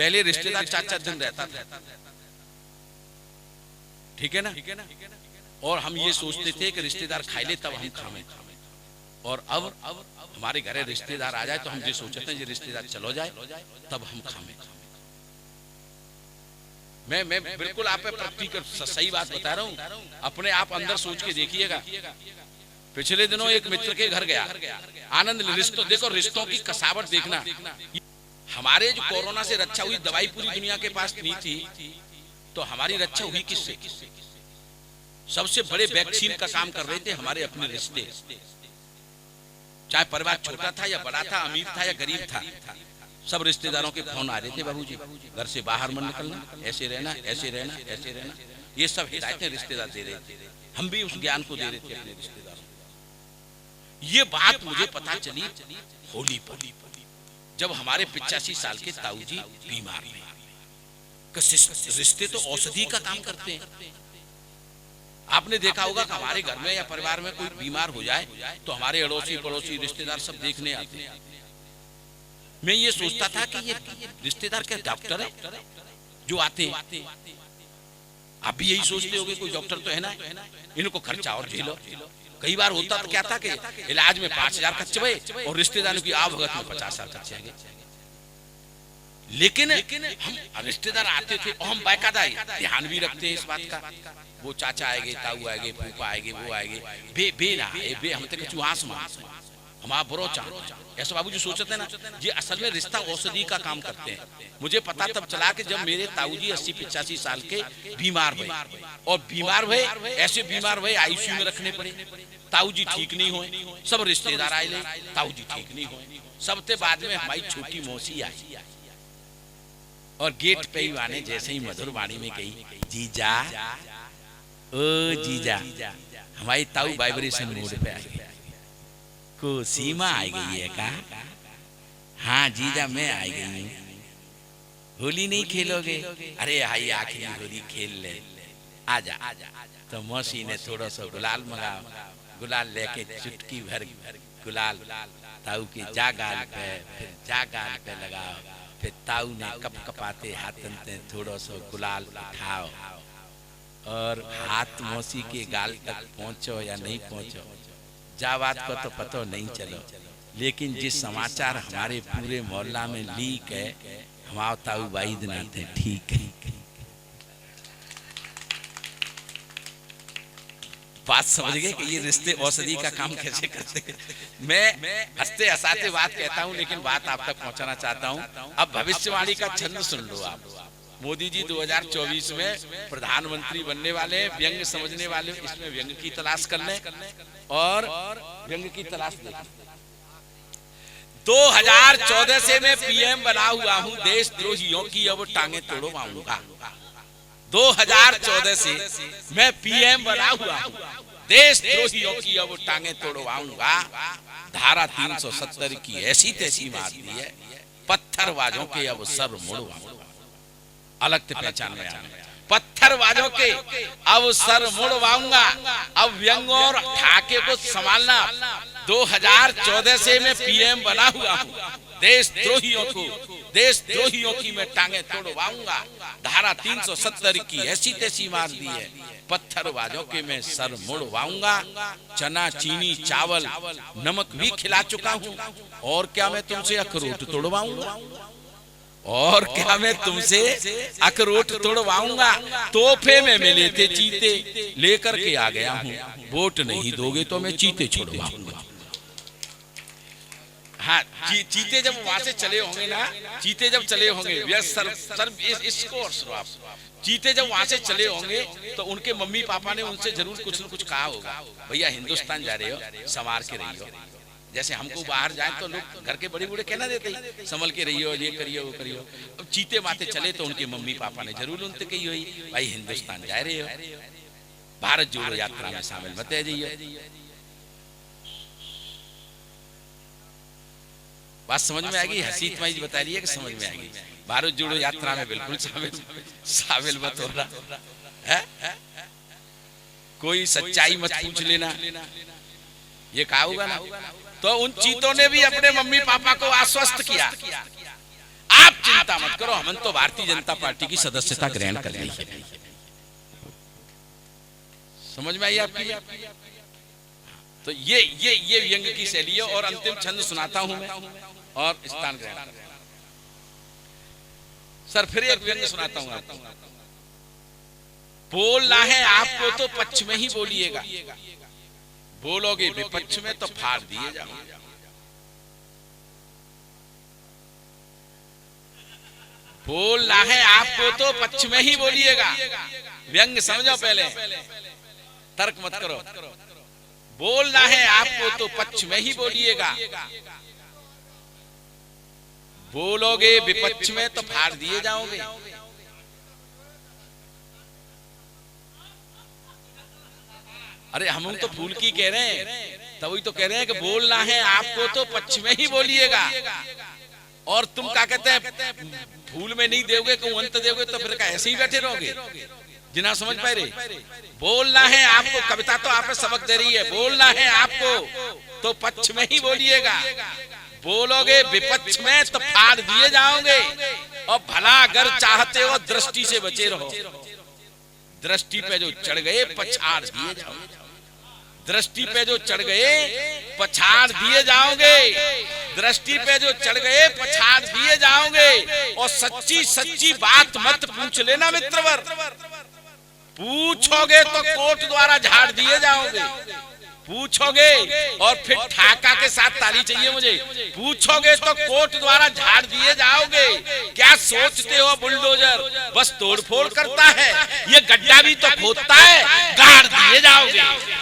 पहले रिश्तेदार 4-4 दिन रहता था, ठीक है ना। और हम ये सोचते थे कि रिश्तेदार खाए ले तब हम खाएं, और अब हमारे घरे रिश्तेदार आ जाए तो हम ये सोचते हैं ये रिश्तेदार चलो जाए तब हम खाएं। मैं बिल्कुल आप प्रैक्टिकल सही बात बता रहा हूँ, अपने आप अंदर सोच के देखिएगा। पिछले दिनों एक मित्र के घर गया, आनंद रिश्तों, देखो रिश्तों की कसावट देखना। हमारे जो कोरोना से रक्षा हुई, दवाई पूरी दुनिया के पास नहीं थी, तो हमारी रक्षा हुई किससे? सबसे बड़े वैक्सीन का काम कर रहे थे हमारे अपने रिश्ते, चाहे परिवार छोटा था या बड़ा था, अमीर था या गरीब था, सब रिश्तेदारों के फोन आ रहे थे, बाबूजी घर से बाहर मत निकलना, ऐसे रहना, ऐसे रहना, ऐसे रहना। ये सब हिदायतें रिश्तेदार दे रहे थे, हम भी उस ज्ञान को दे रहे थे अपने रिश्तेदारों। ये बात मुझे पता चली होली पर, जब हमारे 85 साल के ताऊ जी बीमार हुए। रिश्ते तो औषधि का काम करते हैं। आपने देखा होगा कि हमारे घर में या परिवार में कोई बीमार हो जाए तो हमारे अड़ोसी पड़ोसी रिश्तेदार सब देखने आते हैं। मैं ये सोचता था कि ये रिश्तेदार क्या डॉक्टर है जो आते हैं? आप भी यही सोचते होगे कोई डॉक्टर तो है ना, इनको खर्चा और झेलो। कई बार होता तो क्या था कि इलाज में 5,000 खर्च हुए और रिश्तेदारों की आवभगत में 50,000 खर्च आएंगे। लेकिन हम रिश्तेदार आते थे और हम बाकायदा ध्यान भी रखते हैं इस बात का, वो चाचा आएंगे, ताऊ आएंगे, फूफा आएंगे, वो आएंगे, बे ना बे हम तक चुहास मान हमारा बरो चाह ऐसा बाबूजी सोचते हैं ना। ये असल में रिश्ता औषधि का काम करते हैं। मुझे पता तब चला कि जब मेरे ताऊजी 80-85 साल के बीमार हुए, और बीमार हुए ऐसे बीमार हुए आईसीयू में रखने पड़े, ताऊजी ठीक नहीं हुए, सब रिश्तेदार आए ले, ताऊजी ठीक नहीं हुए। सबसे बाद में हमारी छोटी मौसी आई और गेट पे ही आने जैसे ही मधुर वाणी में कही, जीजा ओ जीजा। हमारी ताऊ वाइब्रेशन मोड पे आ गई, को सीमा आ गई है का? हाँ जीजा मैं आ गई हूँ। होली नहीं खेलोगे? अरे हाई आखिरी होली खेल ले, आजा। तो मौसी ने थोड़ा सा गुलाल मंगाओ, गुलाल लेके चुटकी भर गुलाल ताऊ के जा गाल पे, फिर जा गाल पे लगाओ, फिर ताऊ ने कप कपाते हाथन से थोड़ा सा गुलाल उठाओ और हाथ मौसी के गाल तक पहुंचो या नहीं पहुंचो, जा बात को तो पता नहीं चलो, लेकिन जिस समाचार हमारे पूरे मोहल्ला में लीक है, हमारे ताऊ बैद्यनाथ है, ठीक है। बात समझ गए कि ये रिश्ते औषधि का काम कैसे करते हैं। मैं हंसते हंसाते बात कहता हूँ, लेकिन बात आप तक पहुंचाना चाहता हूँ। अब भविष्यवाणी का छंद सुन लो आप। मोदी जी 2024 में प्रधानमंत्री बनने वाले हैं। व्यंग समझने वाले इसमें व्यंग की तलाश कर लें और व्यंग की तलाश देखें। 2014 से मैं पीएम बना हुआ हूँ, देशद्रोहियों की अब टांगे तोड़वाऊंगा। 2014 से मैं पीएम बना हुआ हूँ, देशद्रोहियों की अब टांगे तोड़वाऊंगा। धारा 370 की ऐसी तैसी मार दी है, पत्थरबाजों के अब सर मुड़वाऊंगा। अलग से पहचान में आना, पत्थरबाजों के अब सर मुड़वाऊंगा। अब व्यंग और ठाके को संभालना। 2014 से मैं पीएम बना हुआ हूँ, देशद्रोहियों की मैं टांगे तोड़वाऊंगा। धारा 370 की ऐसी तैसी मार दी है, पत्थरबाजों के मैं सर मुड़वाऊंगा। चना चीनी चावल नमक भी खिला चुका हूँ, और क्या मैं तुमसे अखरोट तोड़वाऊंगा? और क्या मैं तुमसे अखरोट तोड़वाऊंगा? तोहफे में मिले थे चीते, लेकर के आ गया हूँ। वोट नहीं दोगे तो मैं चीते छोड़वाऊंगा। हाँ, चीते जब वहां से चले होंगे ना, चीते जब चले होंगे सर इसको आप, चीते जब वहां से चले होंगे तो उनके मम्मी पापा ने उनसे जरूर कुछ न कुछ कहा होगा, भैया हिंदुस्तान जा रहे हो, संवार के रहियो। जैसे हमको बाहर जाए तो लोग घर के बड़े बूढ़े कहना देते हैं, संभल के रहियो, ये करियो वो करियो। अब चीते माते चले तो उनके मम्मी पापा ने जरूर उनसे कही हुई, भाई हिंदुस्तान जा रहे हो, भारत जोड़ो यात्रा में शामिल मत जाइए। बात समझ में आ गई? हसी तुम्हारी बता रही है कि समझ में आ गई? भारत जोड़ो यात्रा में बिल्कुल शामिल मत हो रहा है। कोई सच्चाई मत पूछ लेना, ये कहा होगा ना। तो उन चीतों ने भी अपने मम्मी पापा को आश्वस्त किया, आप चिंता मत करो, हमने तो भारतीय जनता पार्टी की सदस्यता ग्रहण कर ली है। समझ में आई आपकी? तो ये व्यंग की शैली है। और अंतिम छंद सुनाता हूं मैं और स्थान ग्रहण। सर फिर एक व्यंग सुनाता हूं आपको। बोलना है आपको तो पक्ष में ही बोलिएगा, बोलोगे विपक्ष में तो फाड़ दिए जाओगे। बोलना है आपको तो पक्ष में ही बोलिएगा। व्यंग समझो पहले, तर्क मत करो। बोलना है आपको तो पक्ष में ही बोलिएगा, बोलोगे विपक्ष में तो फाड़ दिए जाओगे। अरे हम तो फूल की कह रहे हैं, तभी तो कह रहे हैं कि बोलना है आपको तो पक्ष में ही बोलिएगा। और तुम क्या कहते हैं, फूल में नहीं दोगे को अंत दोगे, तो फिर ऐसे ही बैठे रहोगे। जिना समझ पाए रे, बोलना है आपको, कविता तो आप सबक दे रही है, बोलना है आपको तो पक्ष में ही बोलिएगा, बोलोगे विपक्ष में तो फाड़ दिए जाओगे। और भला अगर चाहते हो दृष्टि से बचे रहो, दृष्टि पे जो चढ़ गए पछाड़ दिए जाओगे। दृष्टि पे जो चढ़ गए पछाड़ दिए जाओगे, दृष्टि पे जो चढ़ गए पछाड़ दिए जाओगे। और सच्ची सच्ची बात मत पूछ लेना मित्रवर, पूछोगे तो कोर्ट द्वारा झाड़ दिए जाओगे। पूछोगे और फिर ठाका के साथ ताली चाहिए मुझे, पूछोगे तो कोर्ट द्वारा झाड़ दिए जाओगे। क्या सोचते हो बुलडोजर बस तोड़फोड़ करता है, ये गड्ढा भी तो खोदता है, गाड़ दिए जाओगे।